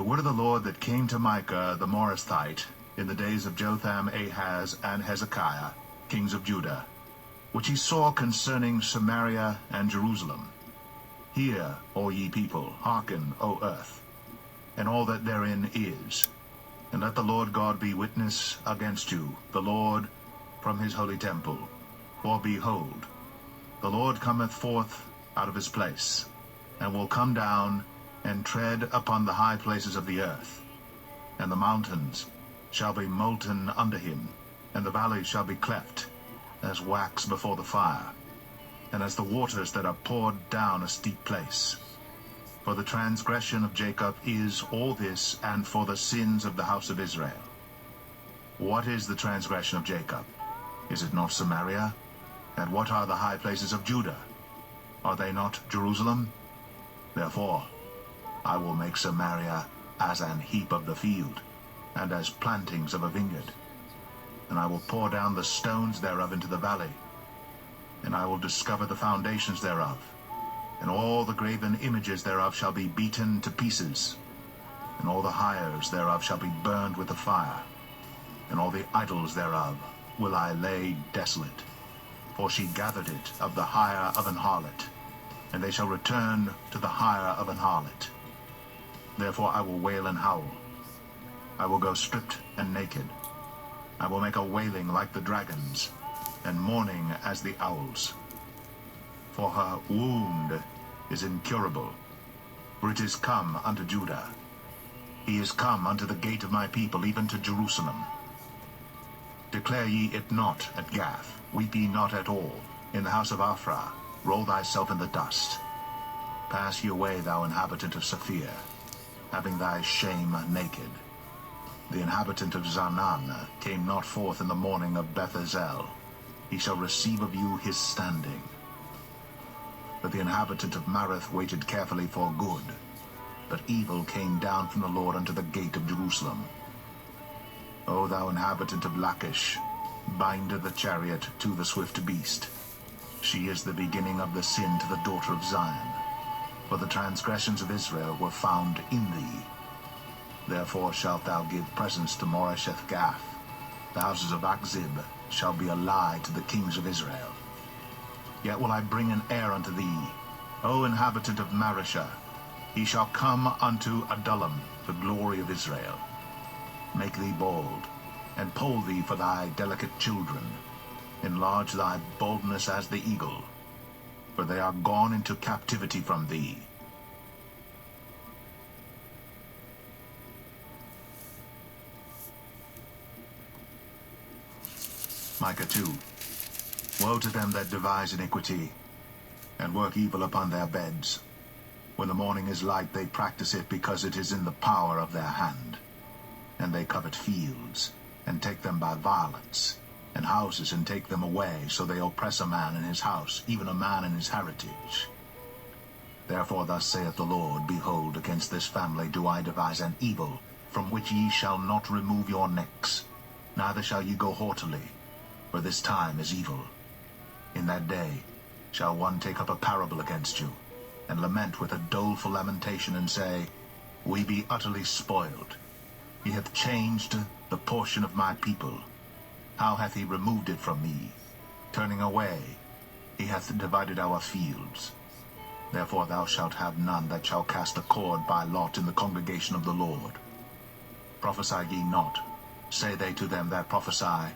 word of the Lord that came to Micah the Morasthite in the days of Jotham, Ahaz, and Hezekiah, kings of Judah, which he saw concerning Samaria and Jerusalem. Hear, O ye people, hearken, O earth, and all that therein is. And let the Lord God be witness against you, the Lord from his holy temple. For behold, the Lord cometh forth out of his place, and will come down and tread upon the high places of the earth. And the mountains shall be molten under him, and the valleys shall be cleft, as wax before the fire, and as the waters that are poured down a steep place. For the transgression of Jacob is all this, and for the sins of the house of Israel. What is the transgression of Jacob? Is it not Samaria? And what are the high places of Judah? Are they not Jerusalem? Therefore I will make Samaria as an heap of the field, and as plantings of a vineyard. And I will pour down the stones thereof into the valley, and I will discover the foundations thereof, and all the graven images thereof shall be beaten to pieces, and all the hires thereof shall be burned with the fire, and all the idols thereof will I lay desolate. For she gathered it of the hire of an harlot, and they shall return to the hire of an harlot. Therefore I will wail and howl. I will go stripped and naked. I will make a wailing like the dragons, and mourning as the owls. For her wound is incurable, for it is come unto Judah. He is come unto the gate of my people, even to Jerusalem. Declare ye it not at Gath, weep ye not at all. In the house of Aphrah, roll thyself in the dust. Pass ye away, thou inhabitant of Saphir, having thy shame naked. The inhabitant of Zaanan came not forth in the morning of Beth-ezel. He shall receive of you his standing. But the inhabitant of Mareth waited carefully for good, but evil came down from the Lord unto the gate of Jerusalem. O thou inhabitant of Lachish, bind the chariot to the swift beast. She is the beginning of the sin to the daughter of Zion. For the transgressions of Israel were found in thee. Therefore shalt thou give presents to Moresheth-Gath. The houses of Achzib shall be a lie to the kings of Israel. Yet will I bring an heir unto thee, O inhabitant of Mareshah. He shall come unto Adullam, the glory of Israel. Make thee bold, and poll thee for thy delicate children. Enlarge thy boldness as the eagle, for they are gone into captivity from thee. Micah 2. Woe to them that devise iniquity, and work evil upon their beds. When the morning is light, they practice it, because it is in the power of their hand. And they covet fields, and take them by violence, and houses, and take them away. So they oppress a man in his house, even a man in his heritage. Therefore thus saith the Lord, Behold, against this family do I devise an evil, from which ye shall not remove your necks, neither shall ye go haughtily, for this time is evil. In that day shall one take up a parable against you, and lament with a doleful lamentation, and say, We be utterly spoiled. He hath changed the portion of my people. How hath he removed it from me? Turning away, he hath divided our fields. Therefore thou shalt have none that shall cast a cord by lot in the congregation of the Lord. Prophesy ye not, say they to them that prophesy.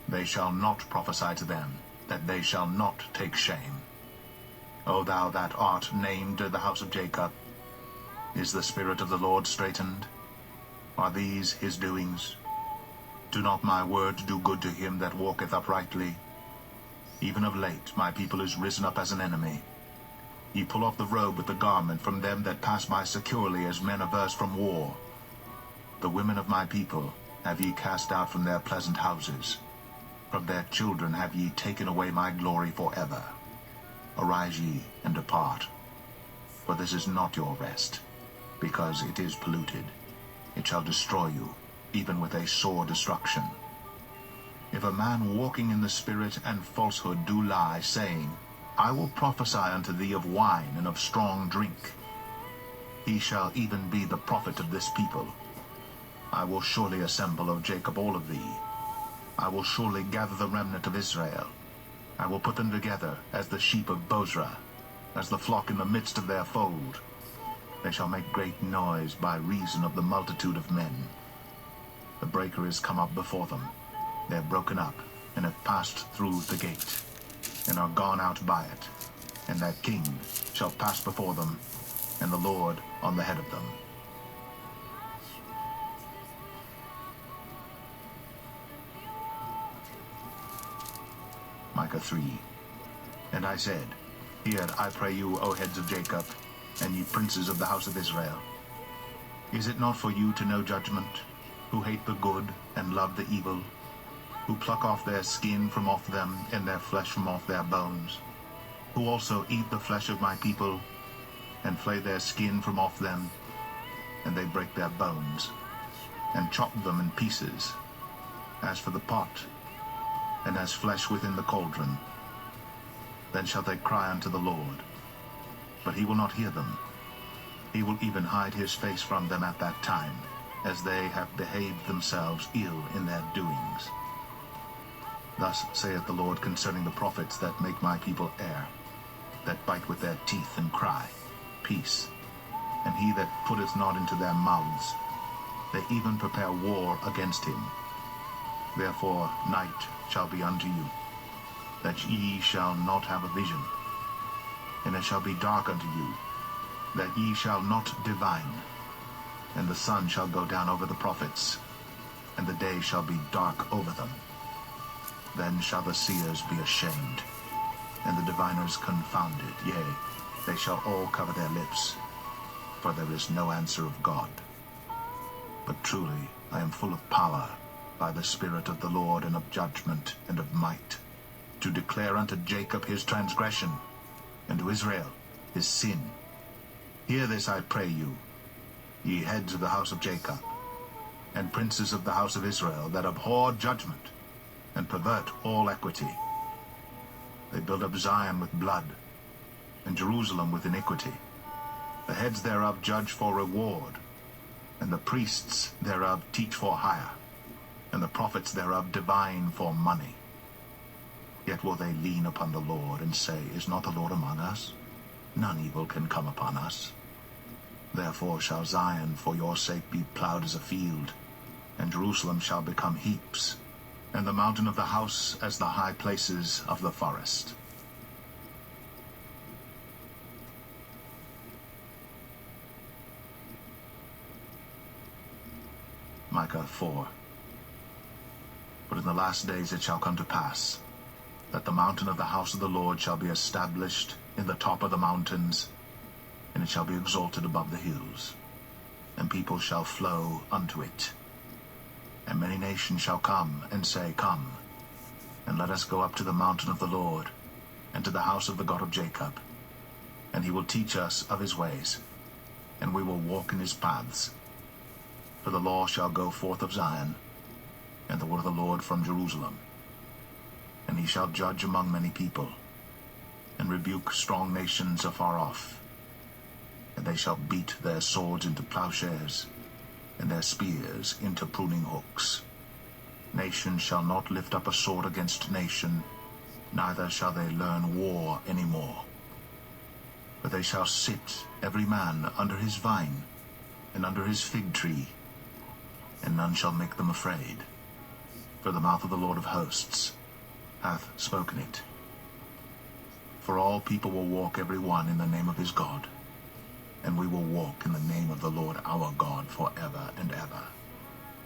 They shall not prophesy to them, that they shall not take shame. O thou that art named the house of Jacob, is the Spirit of the Lord straitened? Are these his doings? Do not my words do good to him that walketh uprightly? Even of late my people is risen up as an enemy. Ye pull off the robe with the garment from them that pass by securely, as men averse from war. The women of my people have ye cast out from their pleasant houses. From their children have ye taken away my glory forever. Arise ye, and depart. For this is not your rest, because it is polluted. It shall destroy you, even with a sore destruction. If a man walking in the Spirit and falsehood do lie, saying, I will prophesy unto thee of wine and of strong drink, he shall even be the prophet of this people. I will surely assemble, O Jacob, all of thee. I will surely gather the remnant of Israel. I will put them together as the sheep of Bozrah, as the flock in the midst of their fold. They shall make great noise by reason of the multitude of men. The breaker is come up before them. They are broken up, and have passed through the gate, and are gone out by it. And their king shall pass before them, and the Lord on the head of them. Micah 3. And I said, Hear, I pray you, O heads of Jacob, and ye princes of the house of Israel. Is it not for you to know judgment, who hate the good and love the evil, who pluck off their skin from off them, and their flesh from off their bones, who also eat the flesh of my people, and flay their skin from off them, and they break their bones, and chop them in pieces, as for the pot, and as flesh within the cauldron? Then shall they cry unto the Lord, but he will not hear them. He will even hide his face from them at that time, as they have behaved themselves ill in their doings. Thus saith the Lord concerning the prophets that make my people err, that bite with their teeth and cry, Peace. And he that putteth not into their mouths, they even prepare war against him. Therefore night shall be unto you, that ye shall not have a vision, and it shall be dark unto you, that ye shall not divine. And the sun shall go down over the prophets, and the day shall be dark over them. Then shall the seers be ashamed, and the diviners confounded. Yea, they shall all cover their lips, for there is no answer of God. But truly I am full of power, by the Spirit of the Lord, and of judgment, and of might, to declare unto Jacob his transgression, and to Israel his sin. Hear this, I pray you, ye heads of the house of Jacob, and princes of the house of Israel, that abhor judgment, and pervert all equity. They build up Zion with blood, and Jerusalem with iniquity. The heads thereof judge for reward, and the priests thereof teach for hire, and the prophets thereof divine for money. Yet will they lean upon the Lord, and say, Is not the Lord among us? None evil can come upon us. Therefore shall Zion for your sake be plowed as a field, and Jerusalem shall become heaps, and the mountain of the house as the high places of the forest. Micah 4. But in the last days it shall come to pass, that the mountain of the house of the Lord shall be established in the top of the mountains, and it shall be exalted above the hills, and people shall flow unto it. And many nations shall come and say, Come, and let us go up to the mountain of the Lord, and to the house of the God of Jacob. And he will teach us of his ways, and we will walk in his paths. For the law shall go forth of Zion, and the word of the Lord from Jerusalem. And he shall judge among many people, and rebuke strong nations afar off. And they shall beat their swords into plowshares, and their spears into pruning hooks. Nation shall not lift up a sword against nation, neither shall they learn war any more. But they shall sit every man under his vine, and under his fig tree, and none shall make them afraid. For the mouth of the Lord of hosts hath spoken it. For all people will walk every one in the name of his God, and we will walk in the name of the Lord our God forever and ever.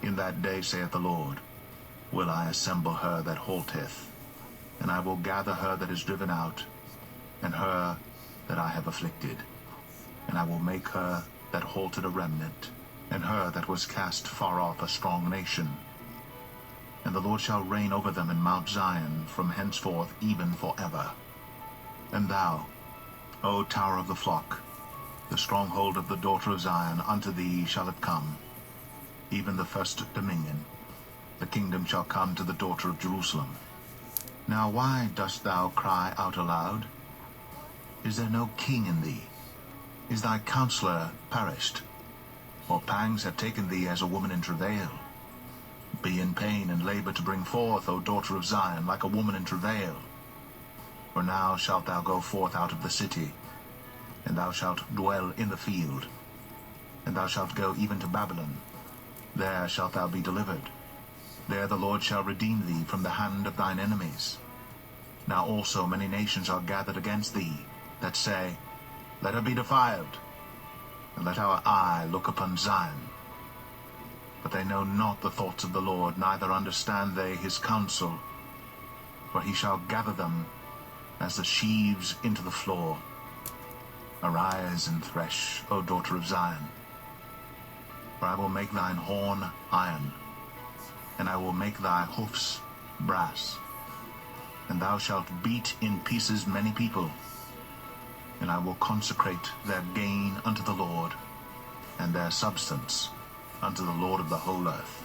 In that day, saith the Lord, will I assemble her that halteth, and I will gather her that is driven out, and her that I have afflicted. And I will make her that halted a remnant, and her that was cast far off a strong nation. And the Lord shall reign over them in Mount Zion from henceforth even forever. And thou, O tower of the flock, the stronghold of the daughter of Zion, unto thee shall it come, even the first dominion. The kingdom shall come to the daughter of Jerusalem. Now why dost thou cry out aloud? Is there no king in thee? Is thy counselor perished? Or pangs have taken thee as a woman in travail? Be in pain and labor to bring forth, O daughter of Zion, like a woman in travail. For now shalt thou go forth out of the city, and thou shalt dwell in the field. And thou shalt go even to Babylon. There shalt thou be delivered. There the Lord shall redeem thee from the hand of thine enemies. Now also many nations are gathered against thee, that say, Let her be defiled, and let our eye look upon Zion. But they know not the thoughts of the Lord, neither understand they his counsel. For he shall gather them as the sheaves into the floor. Arise and thresh, O daughter of Zion. For I will make thine horn iron, and I will make thy hoofs brass. And thou shalt beat in pieces many people, and I will consecrate their gain unto the Lord, and their substance unto the Lord of the whole earth.